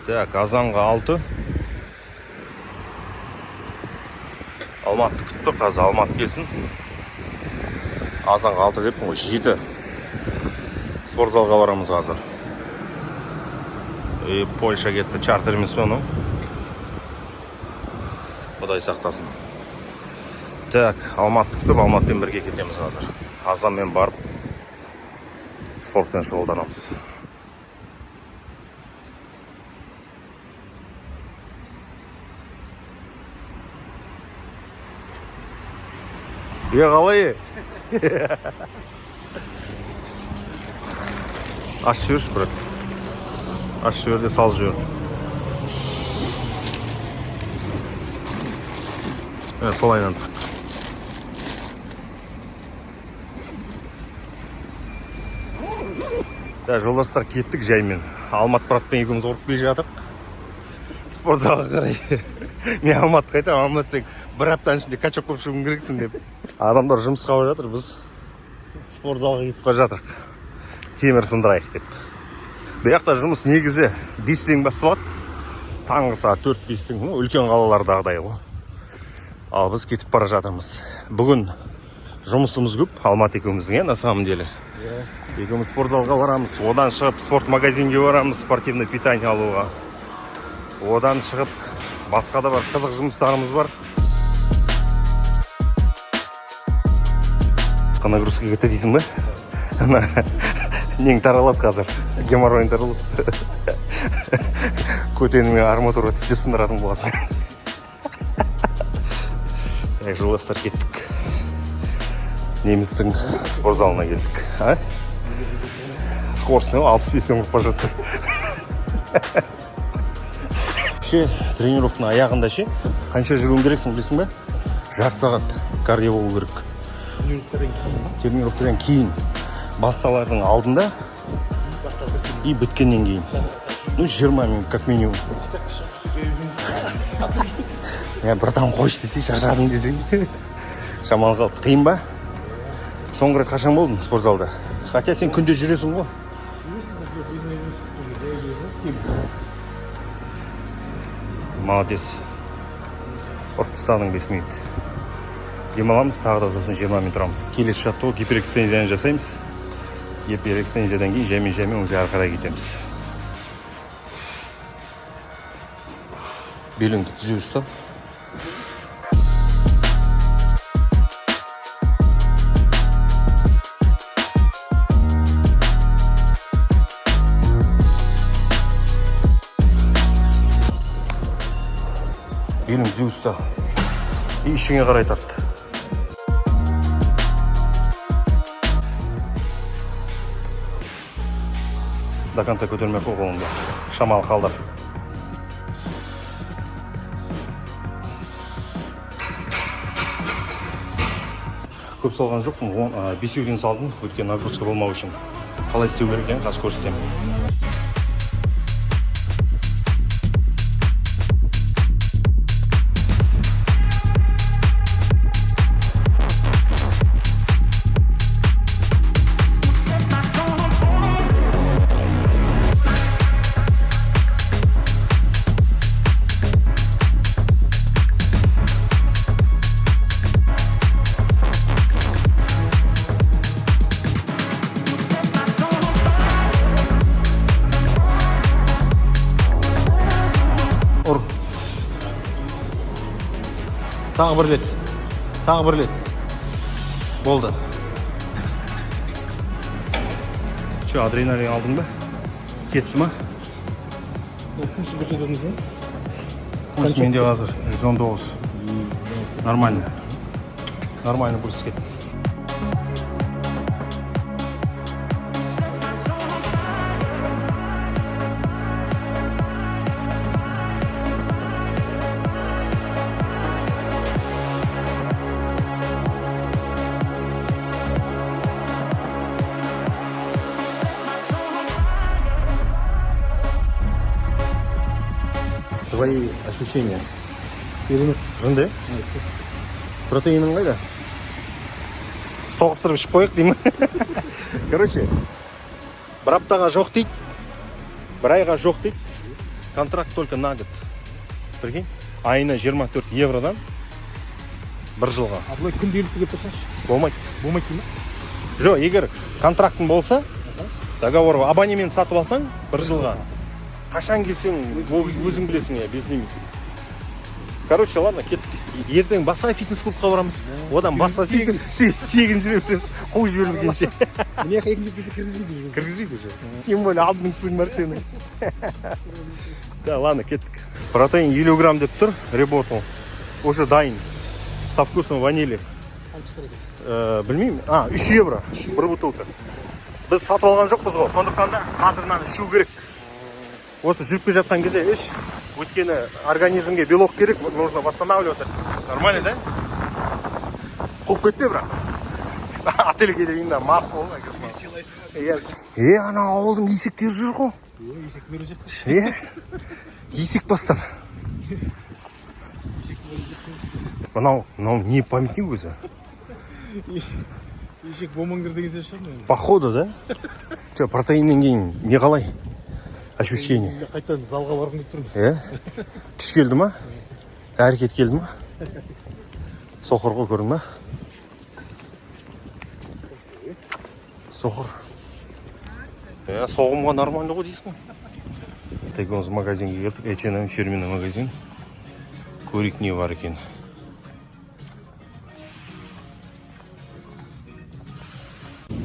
Так, азанға 6. Алматты күтті, қазір Алматы келсін. Азанға 6 деппін ғой, 7. Спортзалға барамыз қазір. Польша кетті, чартер емес оны. Құдай сақтасын. Так, Алматты күтіп, Алматпен бірге кетеміз қазір. Азанмен барып, спортпен шұғылданамыз. Қалай? Аш жүріш, брат. Аш жүрде сал жүр. Солайнан. Жолдастар, кеттік жаймен. Алматы братпен екеуміз ұрып келе жатырық. Спортзалға қарай. Мен Алматы қайтам, Алматы сен бір аптаның ішінде качок болып шығуым керексің деп. Адамдар жұмысқа бар жатыр, біз спортзалға кетіп бара жатырық. Темір сындырайық деп. Бұяқта жұмыс негізі 5-тен басталады. Таңғы сағат 4-5-тен, үлкен қалалардағыдай ғой. Ал біз кетіп бара жатырмыз. Бүгін жұмысымыз көп, Алматы екеуміздің, на самом деле. Екеуміз спортзалға барамыз, одан шығып спорт магазинге барамыз, спортивный питание алуға. Одан шығып басқа да бар қызық жұмыстарымыз бар. Нагрузка кетті дейсің бе? Нең таралады қазір, геморройын таралады. Көтеніңе арматура тістеп сындыратын боласың. Жолдастар, кеттік. Немістің спортзалына келдік. Скоростың 65-тен ұрып бара жатсың. Тренировканың аяғында қанша жүруің керексің білесің бе? Жарты сағат кардио болу керек. Тренировкадан кейін басталардың алдында и біткеннен кейін. 20 минут как минимум. Братан, қойшы десе, шаршадың десең. Шамалы қалды. Қиын ба? Соңғы рет қашан болдың спортзалда? Хотя сен күнде жүресің ғой. Молодец. Ұрып тастадың 5 минут. Демаламыз, тағы да сосын 20 минут тұрамыз. Келесі жаттығу гиперэкстензияны жасаймыз. Гиперэкстензиядан кейін жаймен өзі ары қарай кетеміз. Беліңді түзеу ұста. Беліңді түзеу ұста. Ішіңе қарай тарт. До конца көтермей қой қолыңды. Шамалы қалдар. Көп салған жоқпын, 5-ден салдым, өткен нагрузка болмау үшін. Қалай істеу керек екен, қазір көрсетемін. Тағы бір рет. Болды. Адреналин алдың ба? Кетті ма? Пульсы көрсетеміз бе? Пульс менде қазір 119. Нормально. Нормально пульс кетті. Твои ощущения? Жынды? Протеиның қайда? Соғыстырып ішіп қойық деймін. Короче, бір аптаға жоқ дейді, бір айға жоқ дейді. контракт только на год. Прикинь, айына 24 евродан 1 жылға. А былай күнделікті келіп тұрсаңшы? Болмайды. Болмайды деймін. Жоқ, егер контрактың болса, договор абонемент сатып алсаң 1 жылға. Қашан келсең, өзің білесің, без лимит. Короче, ладно, кеттік. Ертең басқа фитнес-клубқа барамыз. Одан басқа тегін жүре береміз. Қуып жібермегенше. Міне екінші кезде кіргізбейді уже. Кіргізбейді уже. Тем более алдың түсің бар сенің. Да, ладно, кеттік. Протеин 50 грамм деп тұр, Реботл. Уже дайын. Со вкусом ванили. Білмеймін. 3 евро. Бір бутылка. Біз сатып алған жоқпыз ғой. Сондықтан да қазір мынаны ішу керек. Осы жүріп келе жатқан кезде іш. Өйткені организмге белок керек, нужно восстанавливаться. Нормально, да? Қуып кетпе, бірақ. Отельге дейін да мас болма. Ана ауылдың есектері жүр ғой. Есек беру сияқты. Есек бастар. Мынау не памятник өзі? Есек болмаңдар деген сөз шығар ма? Походу, да? Протеиннен кейін не қалай? Ощущение. Қайтадан залға барғым келіп тұрмын. Күш келді ма? Әрекет келді ма? Соқыр ғой көрдің ма? Соқыр. Соғымға нормально ғой дейсің ғой. Так осы магазинге келдік. H&M фирменный магазин. Көрейік не бар екен.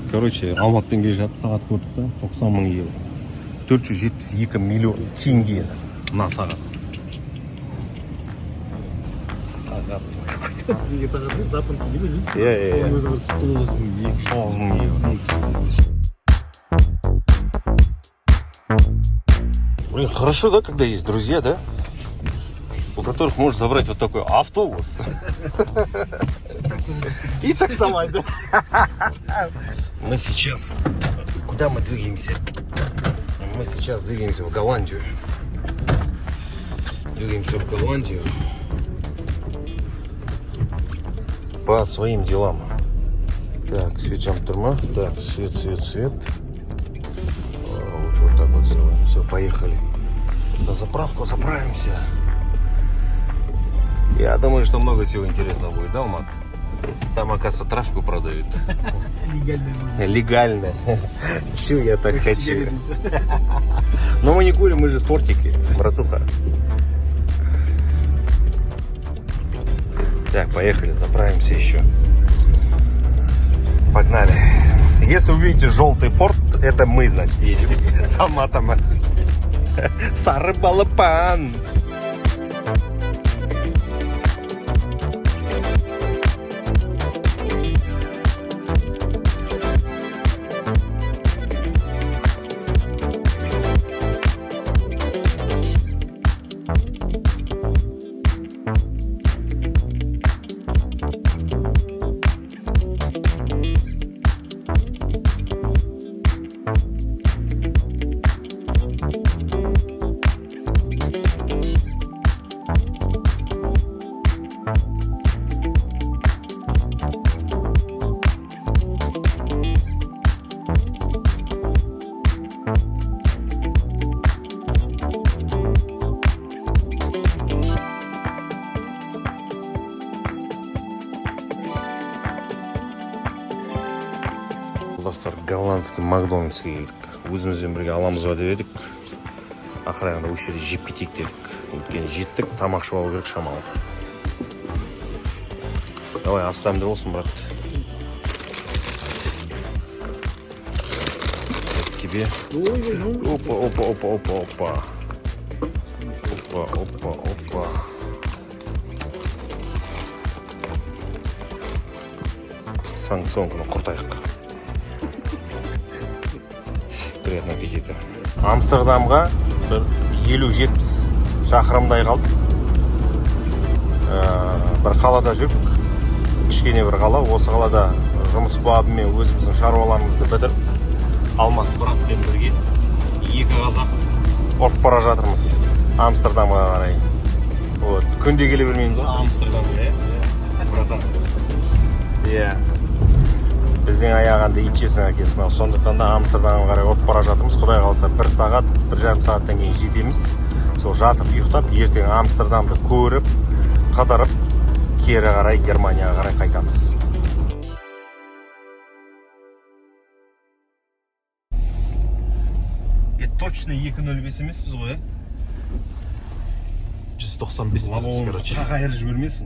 Короче, Алматыдан келе жатып сағат көрдік та 90 мың евро. 472 миллион теңге мына сағат. Неге тағады? Запонки не ме? Иә. Өзі бір 9 мың евро. Блин, хорошо, да, когда есть друзья, да? У которых можешь забрать вот такой автобус. И таксовать, да? Мы сейчас... Куда мы двигаемся? Мы сейчас двигаемся в Голландию. По своим делам. Так, свечам турма. Так, свет. Лучше вот так вот сделаем. Все, поехали. На заправку заправимся. Я думаю, что много всего интересного будет, да, Алмат? Там, оказывается, травку продают. Легально. Чё я так хочу? Но мы не курим, мы же спортики, братуха. Так, поехали, заправимся еще. Погнали. Если увидите желтый форт, это мы, значит, едем. С Алматом. Сары балапан. Достар, голландский Макдональдске келдік. Өзімізбен бірге аламыз ба деп едік. Ақырағында осы жерде жеп кетейік дедік. Өйткені жеттік, тамақ ішіп алу керек шамалы. Давай, астамды болсын, брат. Это тебе. Опа. Санкционканы құртайық. Приятного аппетита. Амстердамға бір 50-70 шақырымдай қалды. Бір қалада жүріп, кішкене бір қала. Осы қалада жұмыс бабымен өзіміздің шаруаларымызды бітіріп, Алматы братпен бірге 2 қазақ ұрып бара жатырмыз Амстердамға қарай. Вот, күнде келе бермейміз ғой Амстердамға, братан. Иә. Біздің аяғанда итчесің әкесін. Сондықтан да Амстердамға қарай өтіп бара жатырмыз. Құдай қаласа 1 сағат, 1,5 сағаттан кейін жетеміз. сол жатып ұйықтап ертең Амстердамды көріп қыдырып кері қарай Германияға қарай қайтамыз. Точно 2.05 емеспіз ғой, 195 короче. Қайыр жібермесің.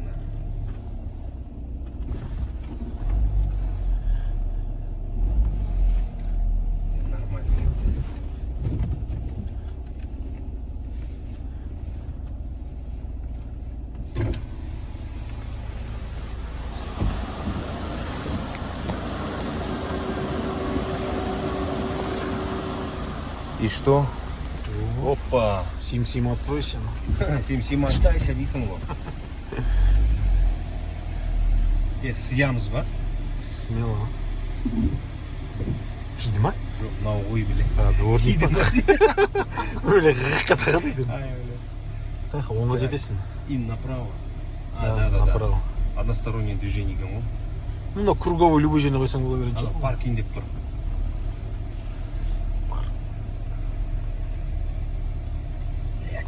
Нормально. И что? Опа! Сим-сим откройся. Сим-сим оттайся дейсің ғой. Сиямыз ба? Смело. Тиді ма? Жоқ, мынау ой біле. Тиді ма? Böyle қаққа тағадайдың. Тайқа, оңға кетесің. И направо. Да, направо. Одностороннее движение екен ғой. Ну, мына круговой любой жеріне қойсаң бола береді. Паркинг деп тұр.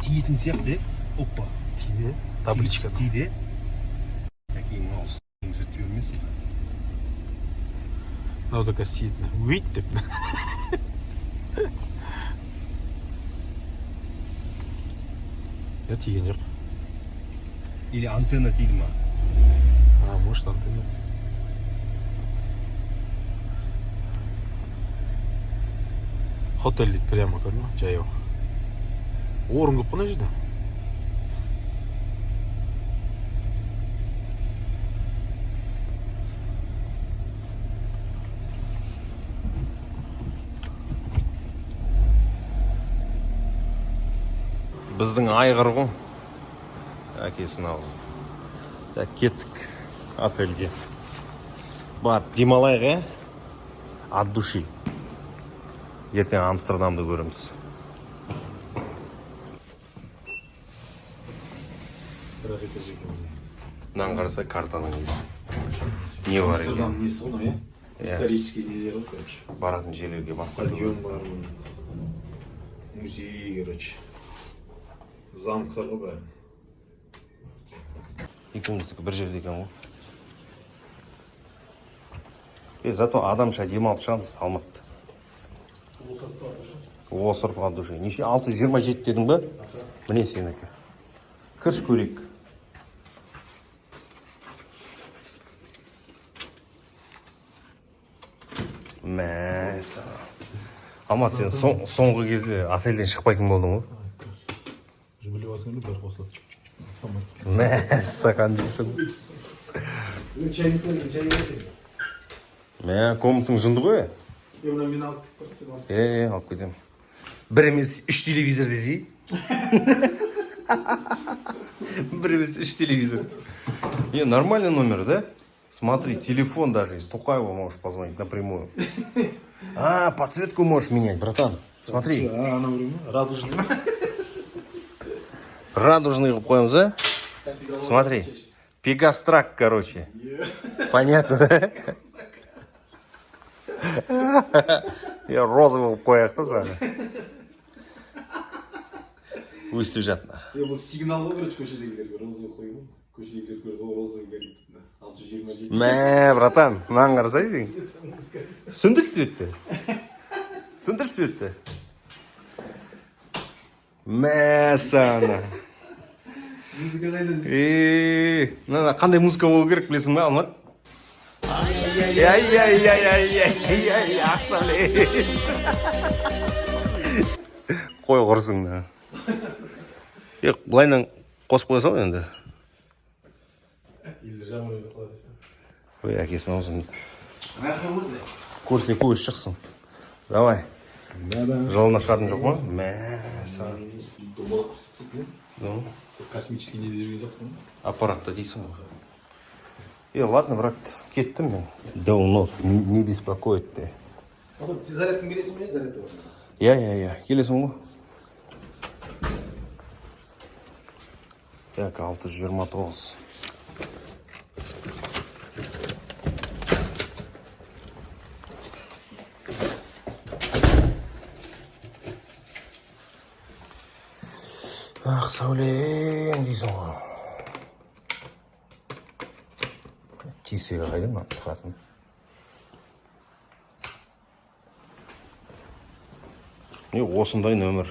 Тиетін сияқты, опа. Тиді. Табличка. Тиді. Такие мынау с**ың жүрт жібермесін. Мынау да қазір тиетін. Уйт деп. Я тиген жоқ. Или антенна тиді ма? Может антенна. Хотель дейді прямо көрдің ба? Жаяу. Орын көп мына жерде. Біздің айғыр ғой. Әкесінің аузы. Кеттік отельге. Бар, демалайық, от души. Ертең Амстердамды көреміз. Мынаны қараса картаның несі. Не бар екен? Амстердам несі ғой, исторический нелер ғой, короче. Баратын жерлерге бар. Стадион бар, музей, короче. Замкlar ғой бәрі. Екеуміздікі бір жерде екен ғой. Зато адамша демалып шығамыз Алматыда. Осырып от души. Неше 627 дедің ба? Міне сенікі. Кірш көрейік. Мәсі. Алмат, сен соңғы кезде отельден шықпайтын болдың ғой? Жүмілі басымен бәрі қосылады. Мәсі қандайсың. Мә, комнатың жынды ғой? Мен алып кетіп Алып кетем. Бір емес 3 телевизор десей. Бір емес 3 телевизор. Нормальный номер, да? Смотри, телефон даже из Тухаева можешь позвонить напрямую. Подсветку можешь менять, братан. Смотри. Она время радужный. Радужный қоямыз, да? Смотри. Пегастрак, короче. Понятно, да? Я розовый қояқ та саған. Өстіп жатыр. Бұл сигнал ғой, короче, көшедегілерге розовый қойып. Көшедегілер көрді, розовый горит. 627. Мә, братан, мынаған қарасайсың. Сөндір светті. Сөндір светті. Мә, сана. Музыка қайдан? Қандай музыка болу керек білесің ба, Алмат? Ай, ақсалет. Қой құрсын да. Бұлайынан қосып қоя сал енді. Ой, әкесін аузын. Көрсіне көз шықсын. Давай. Жолына шығатын жоқ ма? Мәсі. Космический неде жүрген жоқсың? Аппаратта дейсің ғой. Ладно, брат, кеттім мен. Давно не беспокоит ты. Зарядтың келесің бе? Зарядты бар. Келесің ғой. Так, 629. Ақ сәулем дейсің ғой. Тесігі қайда мына тұқатын. Не осындай нөмір.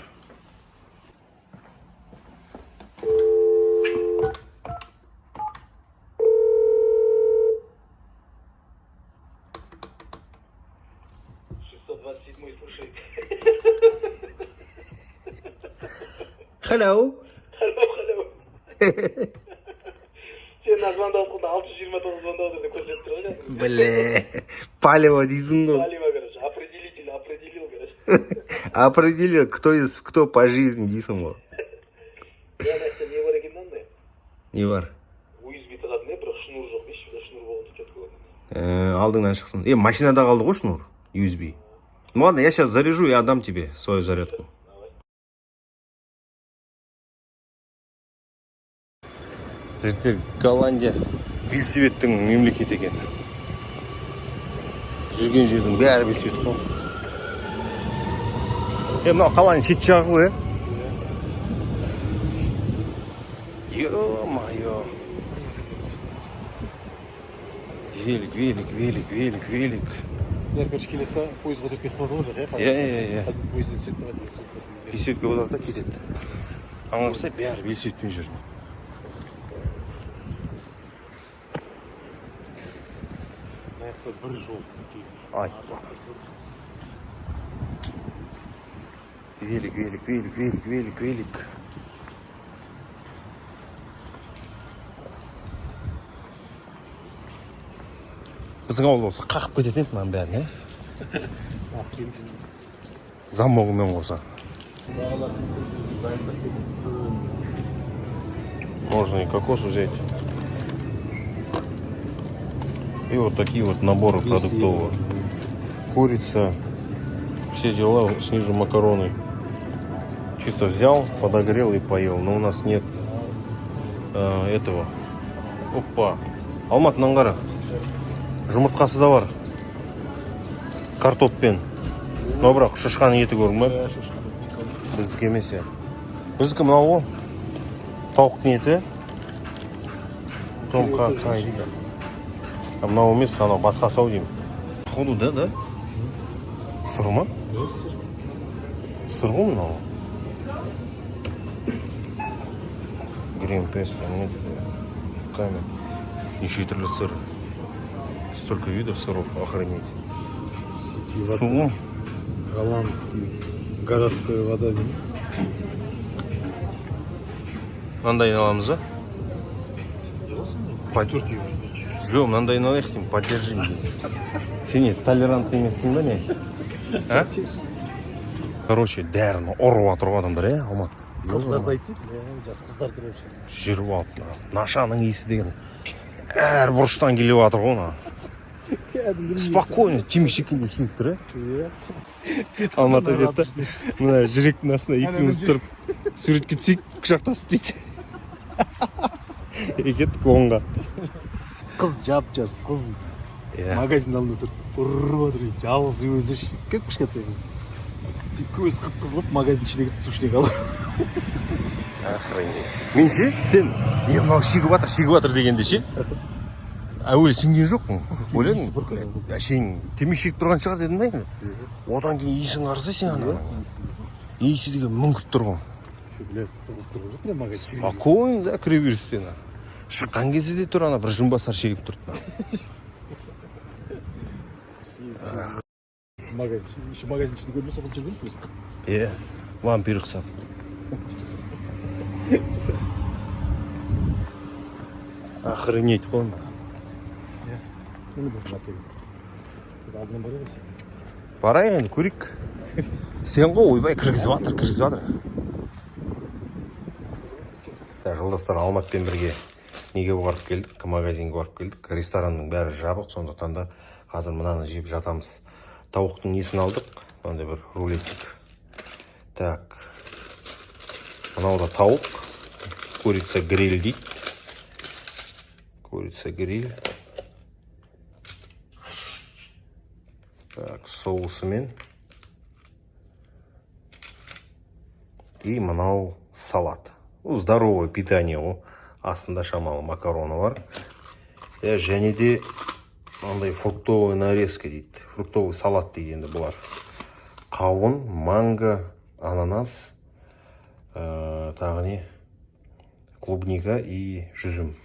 Hello. Сен звондаватқанда 629 звондады деп көрсетіп тұр ғой. Бля, палево дейсің ғой. Палево, короче, определил, короче. Определил, кто по жизни дейсің ғой. Я нәрсе не бар екен мынандай. Не бар? USB тығатын иә, бірақ шнур жоқ дейші, шнур болғанда четко көрінеді. Алдыңнан шықсын. Машинада қалды ғой шнур, USB. Ну ладно, я сейчас заряжу и отдам тебе свою зарядку. Жігіттер, Голландия белсебеттің мемлекеті екен. Жүрген жердің бәрі белсебет қой. Мынау қаланың шет жағы ғой, Ё-моё. Велик. Бәрі короче келеді да, пойызға өтіп кетіп қалады ғой жақ, Иә. Пойызден түседі да, велосипедке. Белсебетке болады да кетеді. Аңға қараса бәрі белсебетпен жүр. Аяқта бір жол. Ай. Велик. Біздің ауыл болса қақып кететін еді мынаның бәрін, замогымен қоса. Можно и кокос взять. И вот такие вот наборы продуктовые. Курица, все дела, снизу макароны. Чисто взял, подогрел и поел. Но у нас нет этого. Опа. Алматынан қара. Жұмыртқасы да бар. Картоппен. Но бірақ шошқан еті көрдің бе? Біздікі емес я. Біздікі мынау ғой. Тауықтың еті. Томқа қай. Мынау емес, анау басқа сау деймін. Ходу, да? Сыр ма? Сыр ғой мынау. Грин песто. Камень. Неше түрлі сыр. Столько видов сыров, охренеть. Су. Голландский. Городская вода деймін. Мынандайын аламыз, а? Жоқ, мынандайын алайық деймін, поддержим деймін. Сен не, толерантный емессің ба не? А? Короче, дәріні ұрып атыр ғой адамдар, Алматы. Қыздарды айтсек, жас қыздар тұр вообще. Жүріп алып, нашаның иісі деген. Әр бұрыштан келіп атыр ғой. Спокойно, темекшекінде сеніп тұр, Алматы деді. Мына жүректің астына екеуміз тұрып, суретке түсейік, құшақтасып дейді. Кеттік оңға. Қыз жап-жас, қыз магазин алдында тұрып, ұрып отыр, жалғыз өзі кеп кішкентай қыз. Сөйтіп көзі қып-қызылып, магазин ішіндегі сушілік алды. Охренеть. Мен ше, сен, мынау шегіп атыр дегенде ше? Әуелі сенген жоқпын, ойладың? Сен темекі шегіп тұрған шығар дедің бе? Одан кейін иісің қарса сен ана. Иісі деген мүңкіп тұрған. Спокойно, да, кіре беріс сен. Шыққан кезде де тұр ана, бір жұмбасар шегіп тұрды. Магазин ішінде көрмесе қыз жүрген көз. Вампир ұқсап. Охренеть қой. Мені біздің отель. Алдынан барайық осы. Барайық енді, көрейік. Сен ғой ойбай кіргізіп жатыр. Жолдастар, Алматпен бірге неге барып келдік, магазинге барып келдік. Ресторанның бәрі жабық, сондықтан да қазір мынаны жеп жатамыз. Тауықтың несін алдық, мынандай бір рулетик. Так. Мынау да тауық. Курица гриль дейді. Курица гриль. Так, соусымен. И мынау салат. здоровое питание ғой. Астында шамалы макароны бар. Және де андай фруктовый нарезка дейді. Фруктовый салат дейді енді бұлар. Қауын, манго, ананас, тағы не? Клубника и жүзім.